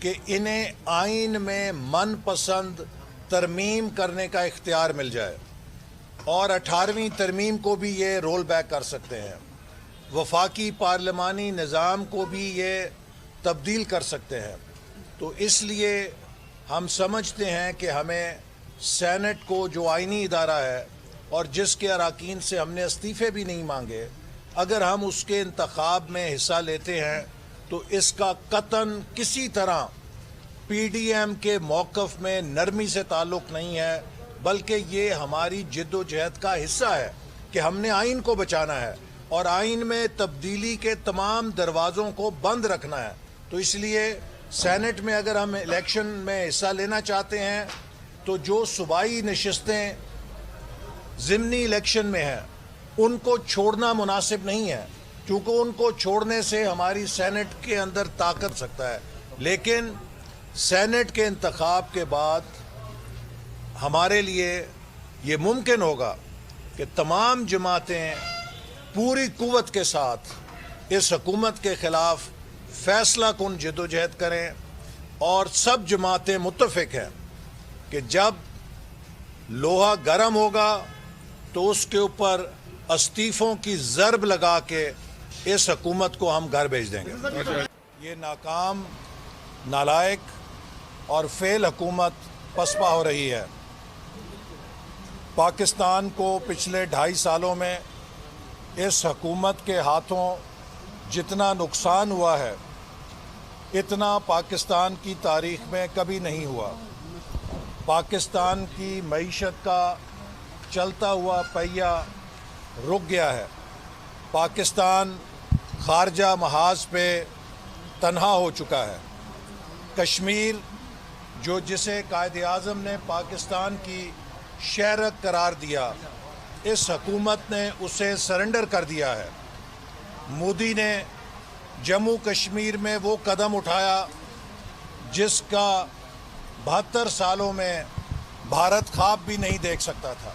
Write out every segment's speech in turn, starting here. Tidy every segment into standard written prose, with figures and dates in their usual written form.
کہ انہیں آئین میں من پسند ترمیم کرنے کا اختیار مل جائے اور 18ویں ترمیم کو بھی یہ رول بیک کر سکتے ہیں، وفاقی پارلیمانی نظام کو بھی یہ تبدیل کر سکتے ہیں۔ تو اس لیے ہم سمجھتے ہیں کہ ہمیں سینٹ کو جو آئینی ادارہ ہے اور جس کے اراکین سے ہم نے استعفے بھی نہیں مانگے، اگر ہم اس کے انتخاب میں حصہ لیتے ہیں تو اس کا قطعاً کسی طرح پی ڈی ایم کے موقف میں نرمی سے تعلق نہیں ہے، بلکہ یہ ہماری جد و جہد کا حصہ ہے کہ ہم نے آئین کو بچانا ہے اور آئین میں تبدیلی کے تمام دروازوں کو بند رکھنا ہے۔ تو اس لیے سینٹ میں اگر ہم الیکشن میں حصہ لینا چاہتے ہیں تو جو صوبائی نشستیں ضمنی الیکشن میں ہیں ان کو چھوڑنا مناسب نہیں ہے، کیونکہ ان کو چھوڑنے سے ہماری سینٹ کے اندر طاقت سکتا ہے، لیکن سینٹ کے انتخاب کے بعد ہمارے لیے یہ ممکن ہوگا کہ تمام جماعتیں پوری قوت کے ساتھ اس حکومت کے خلاف فیصلہ کن جدوجہد کریں، اور سب جماعتیں متفق ہیں کہ جب لوہا گرم ہوگا تو اس کے اوپر استعفوں کی ضرب لگا کے اس حکومت کو ہم گھر بھیج دیں گے۔ یہ ناکام، نالائق اور فیل حکومت پسپا ہو رہی ہے۔ پاکستان کو پچھلے 2.5 سالوں میں اس حکومت کے ہاتھوں جتنا نقصان ہوا ہے اتنا پاکستان کی تاریخ میں کبھی نہیں ہوا۔ پاکستان کی معیشت کا چلتا ہوا پہیہ رک گیا ہے۔ پاکستان خارجہ محاذ پہ تنہا ہو چکا ہے۔ کشمیر جو جسے قائد اعظم نے پاکستان کی شہرک قرار دیا، اس حکومت نے اسے سرنڈر کر دیا ہے۔ مودی نے جموں کشمیر میں وہ قدم اٹھایا جس کا 72 سالوں میں بھارت خواب بھی نہیں دیکھ سکتا تھا،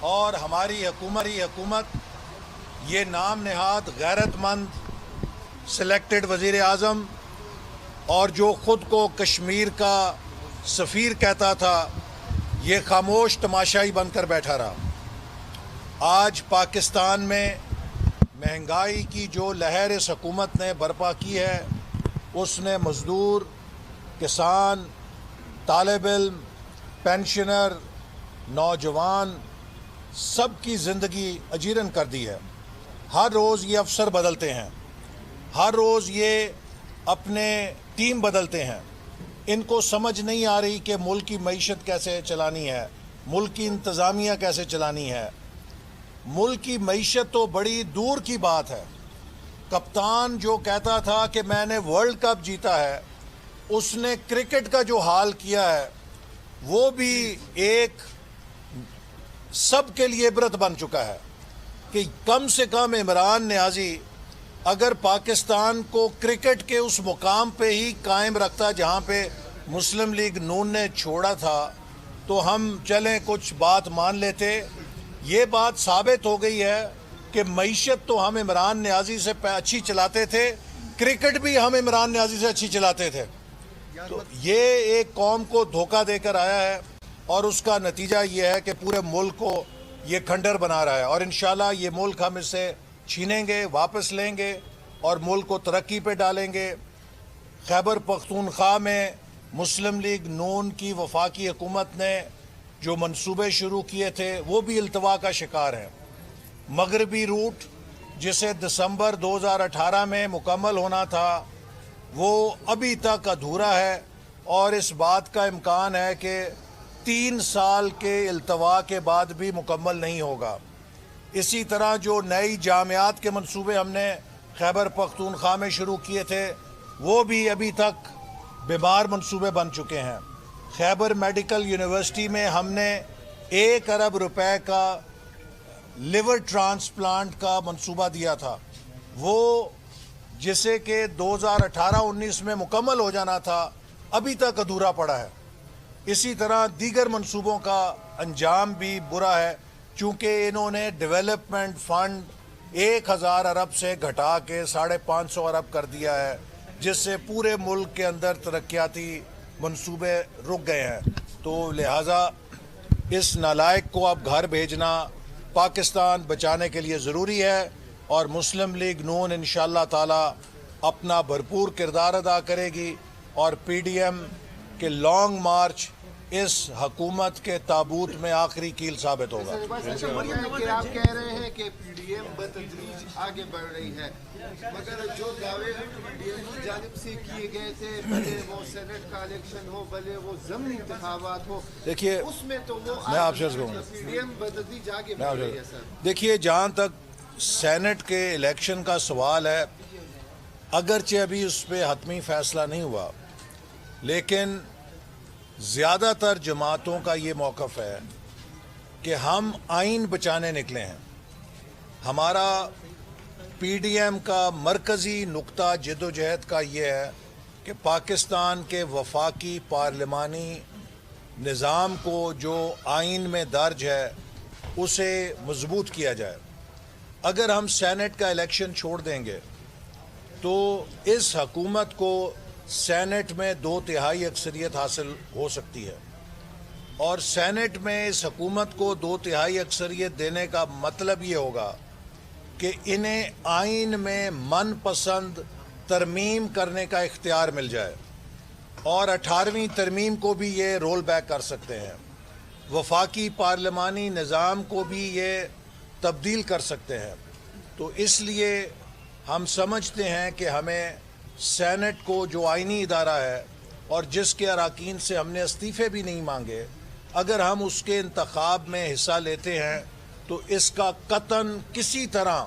اور ہماری حکومت یہ نام نہاد غیرت مند سلیکٹڈ وزیر اعظم اور جو خود کو کشمیر کا سفیر کہتا تھا، یہ خاموش تماشائی بن کر بیٹھا رہا۔ آج پاکستان میں مہنگائی کی جو لہر اس حکومت نے برپا کی ہے، اس نے مزدور، کسان، طالب علم، پینشنر، نوجوان سب کی زندگی اجیرن کر دی ہے۔ ہر روز یہ افسر بدلتے ہیں، ہر روز یہ اپنے ٹیم بدلتے ہیں۔ ان کو سمجھ نہیں آ رہی کہ ملک کی معیشت کیسے چلانی ہے، ملک کی انتظامیہ کیسے چلانی ہے۔ ملک کی معیشت تو بڑی دور کی بات ہے۔ کپتان جو کہتا تھا کہ میں نے ورلڈ کپ جیتا ہے، اس نے کرکٹ کا جو حال کیا ہے وہ بھی ایک سب کے لیے عبرت بن چکا ہے کہ کم سے کم عمران نیازی اگر پاکستان کو کرکٹ کے اس مقام پہ ہی قائم رکھتا جہاں پہ مسلم لیگ نون نے چھوڑا تھا تو ہم چلیں کچھ بات مان لیتے۔ یہ بات ثابت ہو گئی ہے کہ معیشت تو ہم عمران نیازی سے اچھی چلاتے تھے، کرکٹ بھی ہم عمران نیازی سے اچھی چلاتے تھے۔ تو یہ ایک قوم کو دھوکہ دے کر آیا ہے، اور اس کا نتیجہ یہ ہے کہ پورے ملک کو یہ کھنڈر بنا رہا ہے، اور انشاءاللہ یہ ملک ہم اس سے چھینیں گے، واپس لیں گے اور ملک کو ترقی پہ ڈالیں گے۔ خیبر پختونخوا میں مسلم لیگ نون کی وفاقی حکومت نے جو منصوبے شروع کیے تھے وہ بھی التوا کا شکار ہیں۔ مغربی روٹ جسے دسمبر 2018 میں مکمل ہونا تھا وہ ابھی تک ادھورا ہے، اور اس بات کا امکان ہے کہ 3 سال کے التوا کے بعد بھی مکمل نہیں ہوگا۔ اسی طرح جو نئی جامعات کے منصوبے ہم نے خیبر پختونخوا میں شروع کیے تھے وہ بھی ابھی تک بیمار منصوبے بن چکے ہیں۔ خیبر میڈیکل یونیورسٹی میں ہم نے 1 ارب روپے کا لیور ٹرانسپلانٹ کا منصوبہ دیا تھا، وہ جسے کہ 2018-19 میں مکمل ہو جانا تھا، ابھی تک ادھورا پڑا ہے۔ اسی طرح دیگر منصوبوں کا انجام بھی برا ہے، چونکہ انہوں نے ڈیولپمنٹ فنڈ 1000 ارب سے گھٹا کے 550 ارب کر دیا ہے۔ جس سے پورے ملک کے اندر ترقیاتی منصوبے رک گئے ہیں. تو لہٰذا اس نالائق کو اب گھر بھیجنا پاکستان بچانے کے لیے ضروری ہے, اور مسلم لیگ نون انشاءاللہ تعالی اپنا بھرپور کردار ادا کرے گی, اور پی ڈی ایم کے لانگ مارچ اس حکومت کے تابوت میں آخری کیل ثابت ہوگا. کہ آپ کہہ رہے ہیں کہ پی ڈی ایم بتدریج آگے بڑھ رہی ہے, مگر جو دعوے پی ڈی ایم کی جانب سے کیے گئے تھے, بھلے وہ سینٹ کا الیکشن ہو, بھلے وہ ضمنی انتخابات ہو, دیکھیے اس میں تو وہ میں آپ سے عرض کروں گا, پی ڈی ایم بتدریج آگے بڑھ رہی ہے. سر دیکھیے جہاں تک سینٹ کے الیکشن کا سوال ہے, اگرچہ ابھی اس پہ حتمی فیصلہ نہیں ہوا, لیکن زیادہ تر جماعتوں کا یہ موقف ہے کہ ہم آئین بچانے نکلے ہیں. ہمارا پی ڈی ایم کا مرکزی نقطہ جد و جہد کا یہ ہے کہ پاکستان کے وفاقی پارلیمانی نظام کو جو آئین میں درج ہے اسے مضبوط کیا جائے. اگر ہم سینٹ کا الیکشن چھوڑ دیں گے تو اس حکومت کو سینٹ میں 2/3 اکثریت حاصل ہو سکتی ہے, اور سینٹ میں اس حکومت کو 2/3 اکثریت دینے کا مطلب یہ ہوگا کہ انہیں آئین میں من پسند ترمیم کرنے کا اختیار مل جائے, اور 18ویں ترمیم کو بھی یہ رول بیک کر سکتے ہیں, وفاقی پارلیمانی نظام کو بھی یہ تبدیل کر سکتے ہیں. تو اس لیے ہم سمجھتے ہیں کہ ہمیں سینٹ کو جو آئینی ادارہ ہے اور جس کے اراکین سے ہم نے استعفے بھی نہیں مانگے, اگر ہم اس کے انتخاب میں حصہ لیتے ہیں تو اس کا قطعاً کسی طرح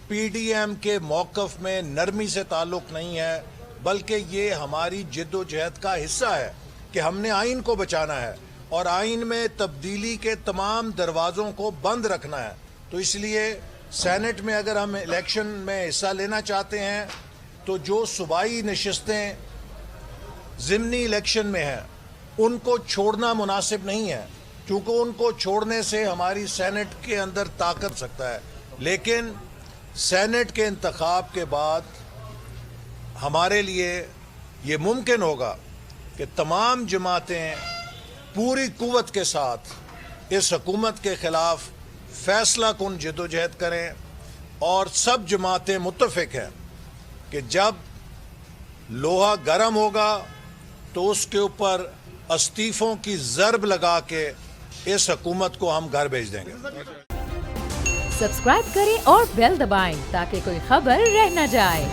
پی ڈی ایم کے موقف میں نرمی سے تعلق نہیں ہے, بلکہ یہ ہماری جد و جہد کا حصہ ہے کہ ہم نے آئین کو بچانا ہے اور آئین میں تبدیلی کے تمام دروازوں کو بند رکھنا ہے. تو اس لیے سینٹ میں اگر ہم الیکشن میں حصہ لینا چاہتے ہیں تو جو صوبائی نشستیں ضمنی الیکشن میں ہیں ان کو چھوڑنا مناسب نہیں ہے, کیونکہ ان کو چھوڑنے سے ہماری سینٹ کے اندر طاقت سکتا ہے. لیکن سینٹ کے انتخاب کے بعد ہمارے لیے یہ ممکن ہوگا کہ تمام جماعتیں پوری قوت کے ساتھ اس حکومت کے خلاف فیصلہ کن جد و جہد کریں, اور سب جماعتیں متفق ہیں کہ جب لوہا گرم ہوگا تو اس کے اوپر استعفوں کی ضرب لگا کے اس حکومت کو ہم گھر بھیج دیں گے. سبسکرائب کریں اور بیل دبائیں تاکہ کوئی خبر رہ نہ جائے.